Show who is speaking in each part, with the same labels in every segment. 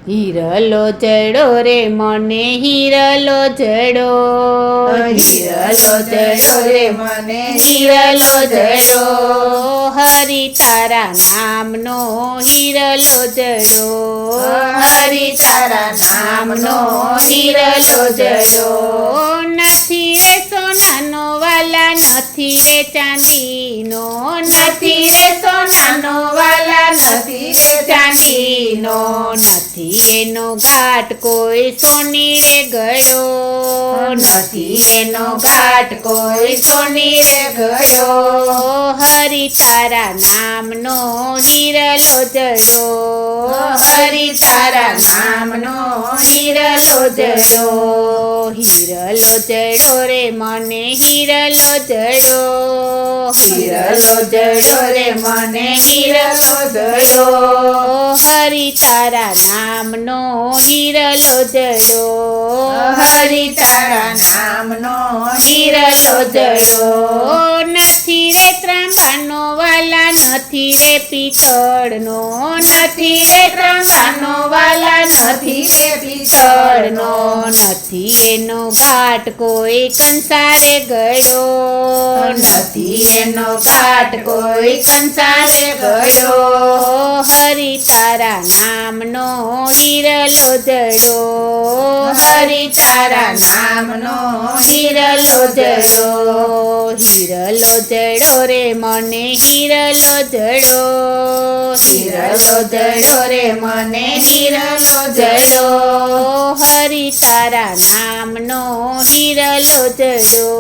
Speaker 1: હિરલો જડો રે મને હિરલો જડો,
Speaker 2: હિરલો જડો રે મને
Speaker 1: હિરલો જડો, હરિ તારા નામનો હિરલો જડો,
Speaker 2: હરિ તારા નામનો
Speaker 1: હિરલો જડો. નથી રે સોનાનો વાલા, નથી રે ચાંદીનો, નથી રે સોનાનો વાલા, નથી રે ચાંદીનો, નથી એનો ઘાટ કોઈ સોની રે ગળો, નથી એનો ઘાટ કોઈ સોની રે ગળો. હરિ તારા નામનો હિરલો જડો, હરિ તારા નામનો હિરલો જડો, હિરલો જડો રે મને હિરલો જડો,
Speaker 2: હિરલો જડો રે મને હિરલો જડો,
Speaker 1: હરિ તારા નામનો હિરલો જડો,
Speaker 2: હરિ તારા નામનો
Speaker 1: હિરલો જડો. નથી રે ત્રાંબાનો વાલા, નથી રે પિત્તળનો, નથી રે ત્રાંબાનો વાલા, નથી રે પિત્તળનો, નથી એનો ઘાટ કોઈ કંસારે ગળો, નથી એનો ઘાટ કોઈ કંસારે ગળો. હરિ તારા નામનો હિરલો જડો, હરિ તારા નામનો હિરલો જડો, હિરલો જડો રે મને હિરલો જડો, હિરલો જડો રે મને હિરલો જડો, હરિ તારા નામનો હિરલો જડો,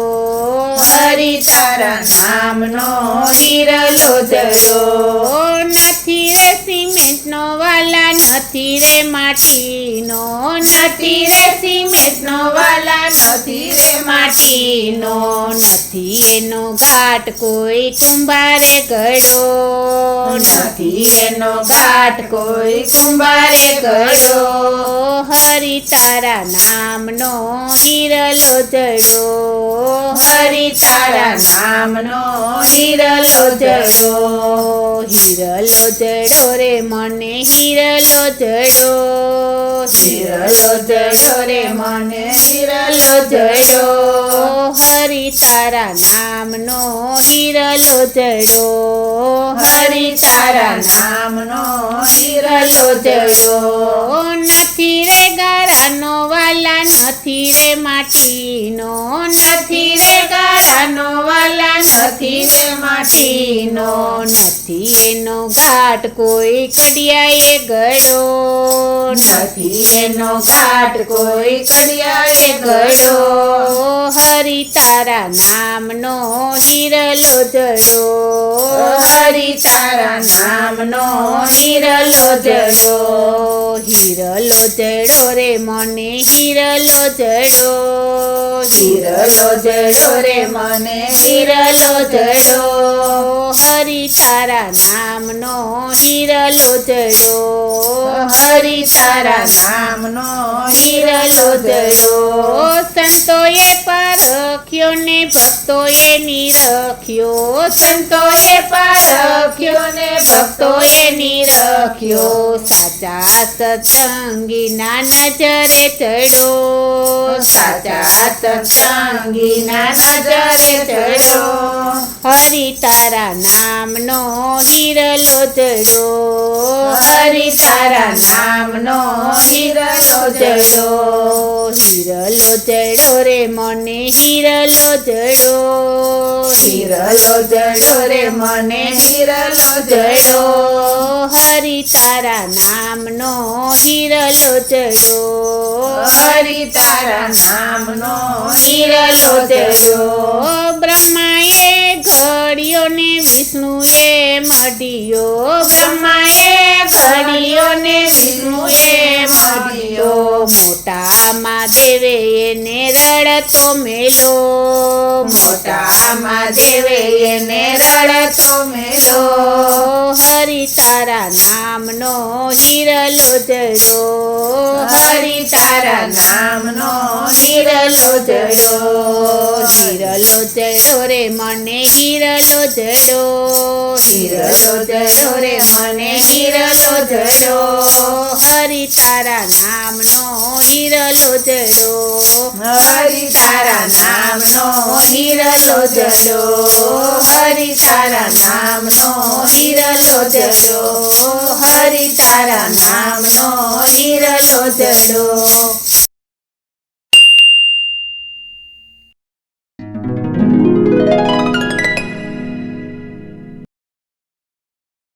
Speaker 1: હરિ તારા નામનો હિરલો જડો. નથી રે સિમેન્ટનો વાલા, નથી રે માટીનો, નથી રે સિમેન્ટનો વાલા, નથી રે માટીનો, નથી એનો ઘાટ કોઈ કુંભારે ગળો, નથી એનો ઘાટ કોઈ કુંભારે ગળો. હરિ તારા નામનો હિરલો જડો, હરિ તારા નામનો હિરલો જડો, હિરલો જડો રે મને હિરલો જડો, હિરલો જડો રે મને હિરલો જડો, હરિ તારા નામનો હિરલો જડો, હરિ તારા નામનો હિરલો જડો. નથી રે ગારાનો વાલા, નથી રે માટીનો, નથી રે ગારાનો વાલા, નથી રે માટીનો, નથી એનો ઘાટ કોઈ કડિયાએ ગળો, નથી એનો ઘાટ કોઈ કડિયાએ ગળો. હરિ તારા નામનો હિરલો જડો, હરિ તારા નામનો હિરલો જડો, હિરલો જડો રે મને હિરલો જડો, હિરલો જડો રે મને હિરલો જડો, હરિ તારા નામનો હિરલો જડો, હરિ તારા નામનો હિરલો જડો. સંતોએ પારખ્યો ને ભક્તોએ નિરખ્યો, સંતોએ પારખ્યો ને ભક્તોએ નિરખ્યો, સાચા સત્સંગીના નજરે ચડો, સાચા સત્સંગીના નજરે ચડો. હરિ તારા નામનો હિરલો જડો, હરિ તારા નામનો હિરલો જડો, હિરલો જડો રે મને હિરલો જડો, હિરલો જડો રે મને હિરલો જડો, હરિ તારા નામનો હિરલો જડો, હરિ તારા નામનો હિરલો જડો. બ્રહ્માએ ઘડ્યો ને વિષ્ણુએ મઢિયો, બ્રહ્માએ ઘડ્યો ને વિષ્ણુએ મઢિયો, મોટા મહાદેવે એને રડતો મેલો, મોટા મહાદેવે એને રડતો મેલો. હરિ તારા નામનો હિરલો જડો, હરિ તારા નામનો હિરલો જડો, હિરલો જડો રે મને હિરલો જડો, હિરલો જડો રે મને હિરલો
Speaker 2: જડો
Speaker 1: હરિ તારા નામનો હિરલો જડો
Speaker 2: હરિ તારા નામનો હિરલો જડો હરિ તારા નામનો હિરલો જડો હરિ તારા નામનો હિરલો જડો